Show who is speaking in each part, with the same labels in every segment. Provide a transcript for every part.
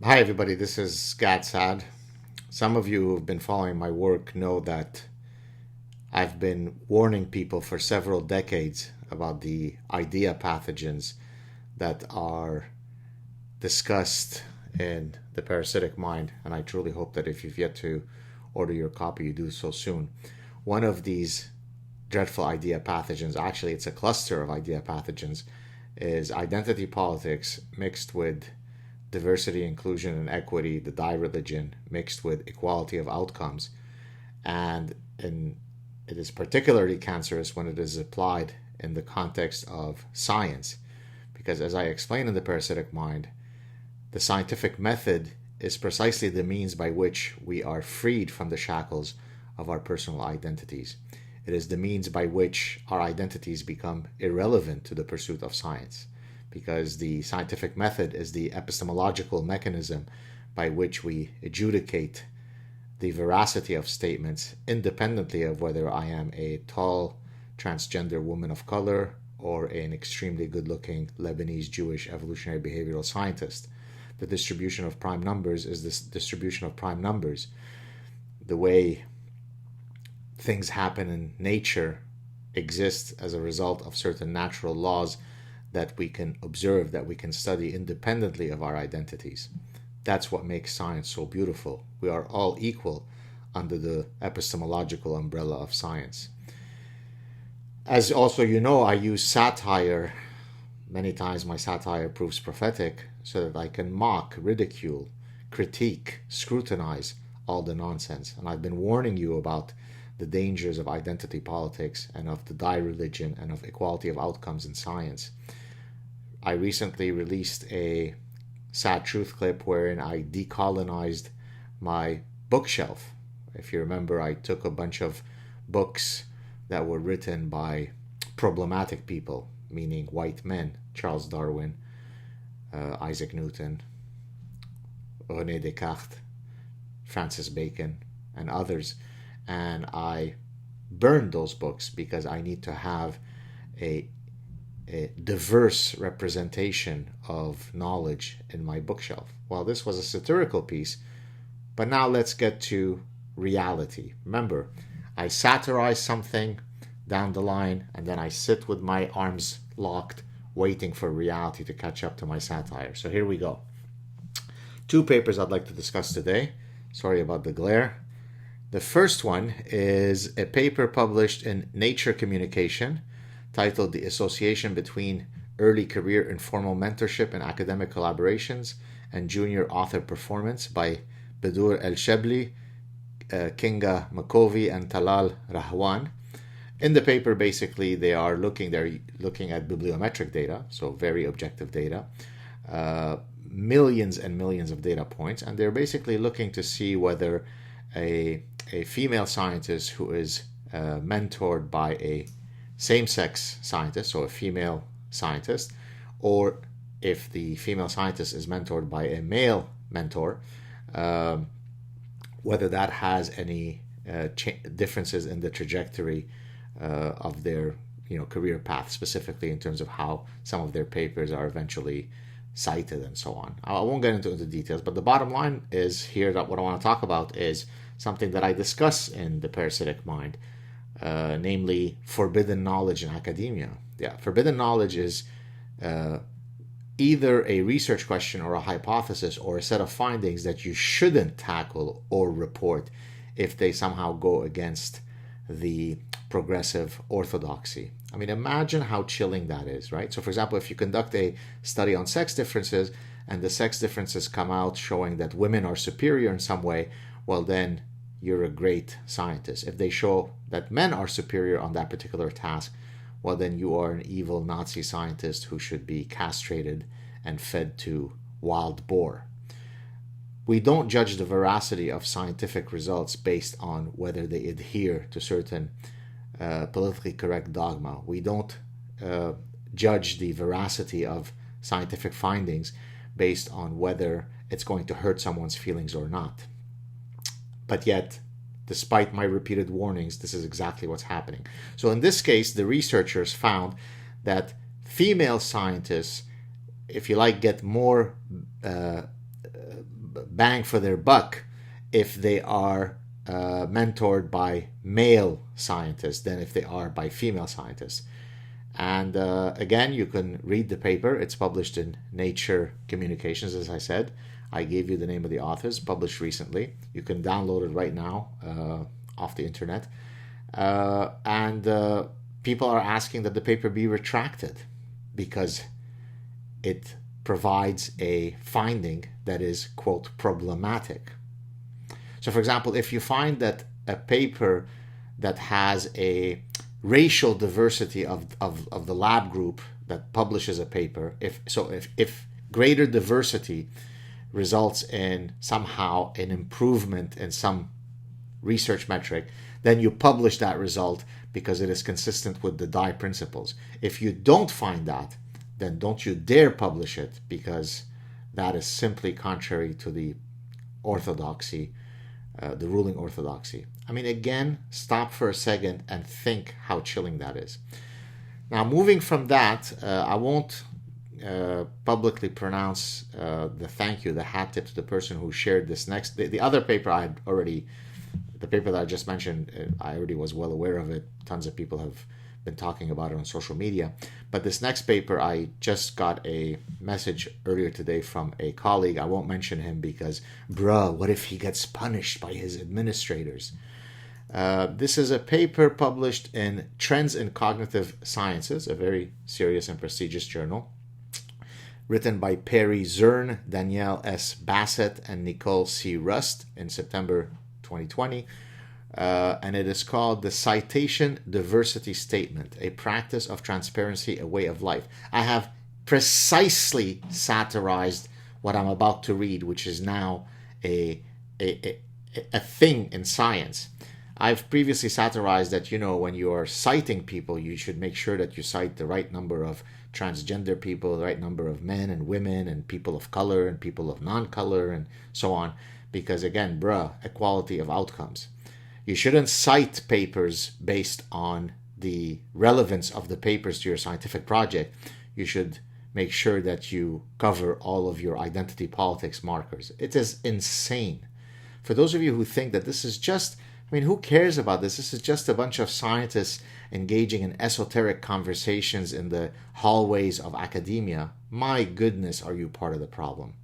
Speaker 1: Hi, everybody. This is Gad Saad. Some of you who've been following my work know that I've been warning people for several decades about the idea pathogens that are discussed in The Parasitic Mind, and I truly hope that if you've yet to order your copy, you do so soon. One of these dreadful idea pathogens, actually, it's a cluster of idea pathogens, is identity politics mixed with diversity, inclusion, and equity, the die religion, mixed with equality of outcomes. And it is particularly cancerous when it is applied in the context of science. Because as I explain in The Parasitic Mind, the scientific method is precisely the means by which we are freed from the shackles of our personal identities. It is the means by which our identities become irrelevant to the pursuit of science, because the scientific method is the epistemological mechanism by which we adjudicate the veracity of statements independently of whether I am a tall transgender woman of color or an extremely good-looking Lebanese Jewish evolutionary behavioral scientist. The distribution of prime numbers is this distribution of prime numbers. The way things happen in nature exist as a result of certain natural laws that we can observe, that we can study independently of our identities. That's what makes science so beautiful. We are all equal under the epistemological umbrella of science. As also you know, I use satire. Many times my satire proves prophetic so that I can mock, ridicule, critique, scrutinize all the nonsense. And I've been warning you about the dangers of identity politics and of the die religion and of equality of outcomes in science. I recently released a sad truth clip wherein I decolonized my bookshelf. If you remember, I took a bunch of books that were written by problematic people, meaning white men, Charles Darwin, Isaac Newton, René Descartes, Francis Bacon, and others, and I burned those books because I need to have a diverse representation of knowledge in my bookshelf. Well, this was a satirical piece, but now let's get to reality. Remember, I satirize something down the line, and then I sit with my arms locked, waiting for reality to catch up to my satire. So here we go. Two papers I'd like to discuss today. Sorry about the glare. The first one is a paper published in Nature Communication titled The Association Between Early Career Informal Mentorship and Academic Collaborations and Junior Author Performance by Bedour El-Shebli, Kinga Makovi, and Talal Rahwan. In the paper, basically, they're looking at bibliometric data, so very objective data, millions and millions of data points, and they're basically looking to see whether a female scientist who is mentored by a same-sex scientist, so a female scientist, or if the female scientist is mentored by a male mentor, whether that has any differences in the trajectory of their career path, specifically in terms of how some of their papers are eventually cited and so on. I won't get into the details, but the bottom line is here that what I want to talk about is something that I discuss in The Parasitic Mind, namely forbidden knowledge in academia. Yeah, forbidden knowledge is either a research question or a hypothesis or a set of findings that you shouldn't tackle or report if they somehow go against the progressive orthodoxy. I mean, imagine how chilling that is, right? So, for example, if you conduct a study on sex differences and the sex differences come out showing that women are superior in some way, well, then you're a great scientist. If they show that men are superior on that particular task, well, then you are an evil Nazi scientist who should be castrated and fed to wild boar. We don't judge the veracity of scientific results based on whether they adhere to certain politically correct dogma. We don't judge the veracity of scientific findings based on whether it's going to hurt someone's feelings or not. But yet, despite my repeated warnings, this is exactly what's happening. So in this case, the researchers found that female scientists, if you like, get more bang for their buck if they are mentored by male scientists than if they are by female scientists. And again, you can read the paper. It's published in Nature Communications, as I said. I gave you the name of the authors, published recently. You can download it right now off the internet. And people are asking that the paper be retracted because it provides a finding that is, quote, problematic. So, for example, if you find that a paper that has a racial diversity of the lab group that publishes a paper, if greater diversity results in somehow an improvement in some research metric, then you publish that result because it is consistent with the Dye principles. If you don't find that, then don't you dare publish it, because that is simply contrary to the orthodoxy, the ruling orthodoxy. I mean, again, stop for a second and think how chilling that is. Now, moving from that, I won't publicly pronounce the thank you, the hat tip to the person who shared this next. The other paper the paper that I just mentioned, I already was well aware of it. Tons of people have been talking about it on social media. But this next paper, I just got a message earlier today from a colleague. I won't mention him because, what if he gets punished by his administrators? This is a paper published in Trends in Cognitive Sciences, a very serious and prestigious journal, written by Perry Zern, Danielle S. Bassett, and Nicole C. Rust in September 2020. And it is called the Citation Diversity Statement, a practice of transparency, a way of life. I have precisely satirized what I'm about to read, which is now a thing in science. I've previously satirized that, when you are citing people, you should make sure that you cite the right number of transgender people, the right number of men and women and people of color and people of non-color and so on. Because again, equality of outcomes. You shouldn't cite papers based on the relevance of the papers to your scientific project. You should make sure that you cover all of your identity politics markers. It is insane. For those of you who think that this is just, who cares about this? This is just a bunch of scientists engaging in esoteric conversations in the hallways of academia. My goodness, are you part of the problem?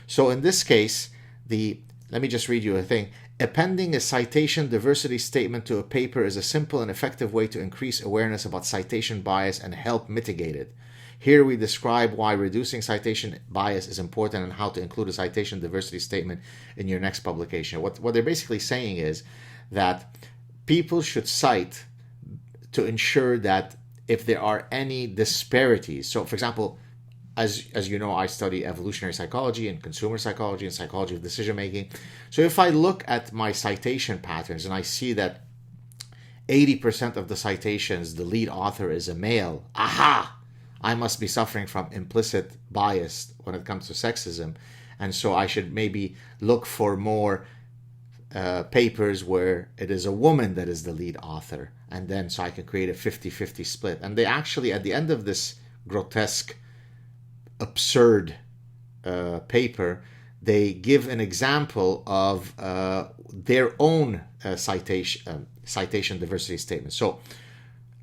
Speaker 1: So in this case, let me just read you a thing. Appending a citation diversity statement to a paper is a simple and effective way to increase awareness about citation bias and help mitigate it. Here we describe why reducing citation bias is important and how to include a citation diversity statement in your next publication. What they're basically saying is that people should cite to ensure that if there are any disparities. So, for example, as you know, I study evolutionary psychology and consumer psychology and psychology of decision making. So if I look at my citation patterns and I see that 80% of the citations, the lead author is a male, I must be suffering from implicit bias when it comes to sexism. And so I should maybe look for more papers where it is a woman that is the lead author. And then so I can create a 50-50 split. And they actually, at the end of this grotesque, absurd paper, they give an example of their own citation diversity statement. So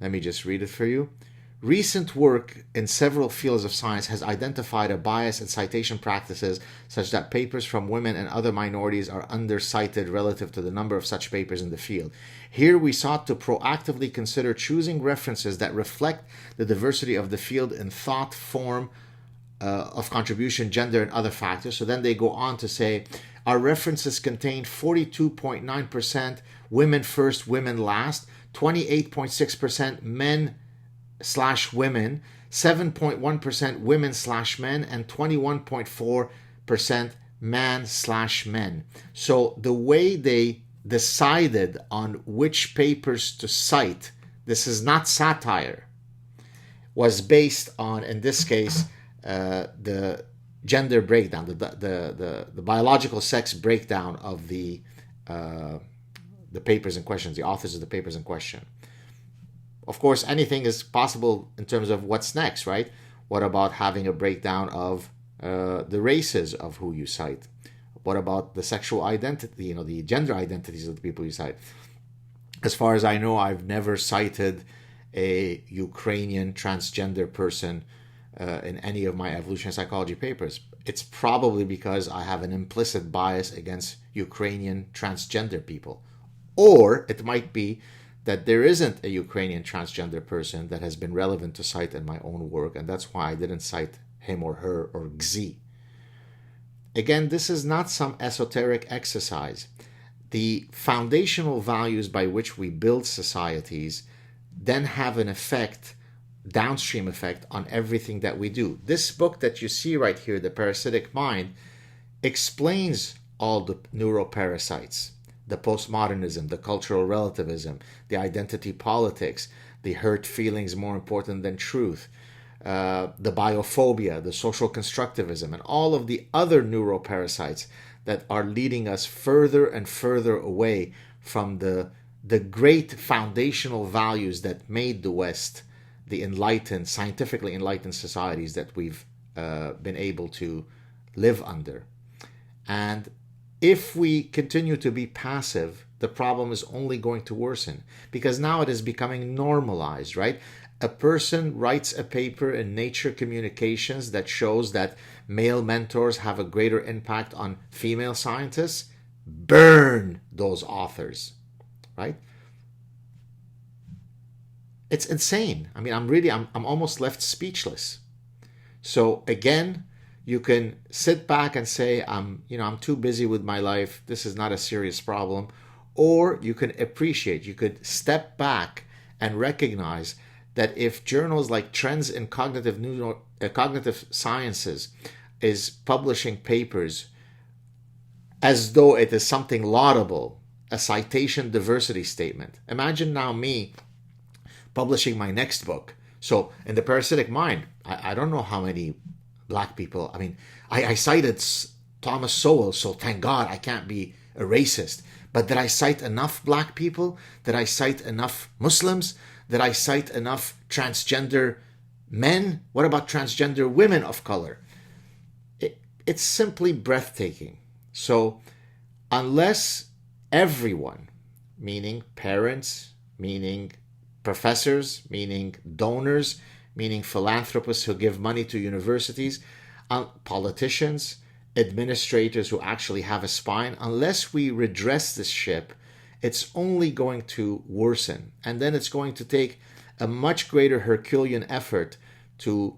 Speaker 1: let me just read it for you. Recent work in several fields of science has identified a bias in citation practices such that papers from women and other minorities are undercited relative to the number of such papers in the field. Here we sought to proactively consider choosing references that reflect the diversity of the field in thought, form, of contribution, gender, and other factors. So then they go on to say, our references contain 42.9% women first, women last, 28.6% men/women, 7.1% women/men, and 21.4% man/men. So the way they decided on which papers to cite, this is not satire, was based on, in this case, the gender breakdown, the biological sex breakdown of the papers in question, the authors of the papers in question. Of course, anything is possible in terms of what's next, right? What about having a breakdown of the races of who you cite? What about the sexual identity, the gender identities of the people you cite? As far as I know, I've never cited a Ukrainian transgender person in any of my evolutionary psychology papers. It's probably because I have an implicit bias against Ukrainian transgender people. Or it might be that there isn't a Ukrainian transgender person that has been relevant to cite in my own work, and that's why I didn't cite him or her or Gzi. Again, this is not some esoteric exercise. The foundational values by which we build societies then have an effect, downstream effect, on everything that we do. This book that you see right here, The Parasitic Mind, explains all the neuroparasites, the postmodernism, the cultural relativism, the identity politics, the hurt feelings more important than truth, the biophobia, the social constructivism, and all of the other neuroparasites that are leading us further and further away from the great foundational values that made the West the enlightened, scientifically enlightened societies that we've been able to live under. And if we continue to be passive, the problem is only going to worsen, because now it is becoming normalized, right? A person writes a paper in Nature Communications that shows that male mentors have a greater impact on female scientists. Burn those authors, right? It's insane. I mean, I'm almost left speechless. So again, you can sit back and say, I'm too busy with my life. This is not a serious problem. Or you can appreciate, you could step back and recognize that if journals like Trends in Cognitive Sciences is publishing papers as though it is something laudable, a citation diversity statement. Imagine now me publishing my next book. So in The Parasitic Mind, I don't know how many black people, I cited Thomas Sowell, so thank God I can't be a racist. But did I cite enough black people? Did I cite enough Muslims? Did I cite enough transgender men? What about transgender women of color? It's simply breathtaking. So unless everyone, meaning parents, meaning professors, meaning donors, meaning philanthropists who give money to universities, politicians, administrators who actually have a spine, unless we redress this ship, it's only going to worsen. And then it's going to take a much greater Herculean effort to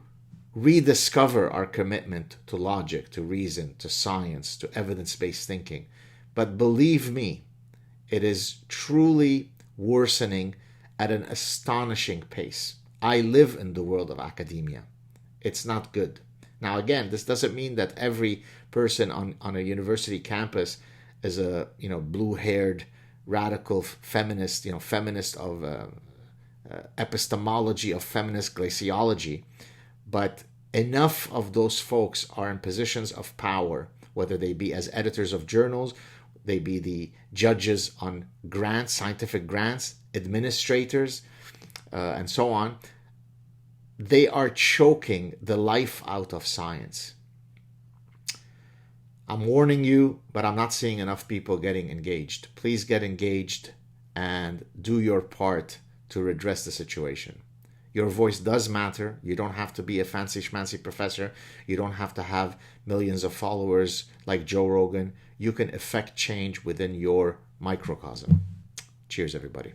Speaker 1: rediscover our commitment to logic, to reason, to science, to evidence-based thinking. But believe me, it is truly worsening at an astonishing pace. I live in the world of academia. It's not good. Now, again, this doesn't mean that every person on a university campus is a blue-haired radical feminist, feminist of epistemology of feminist glaciology, but enough of those folks are in positions of power, whether they be as editors of journals, they be the judges on grants, scientific grants, administrators, and so on. They are choking the life out of science. I'm warning you, but I'm not seeing enough people getting engaged. Please get engaged and do your part to redress the situation. Your voice does matter. You don't have to be a fancy schmancy professor. You don't have to have millions of followers like Joe Rogan. You can effect change within your microcosm. Cheers, everybody.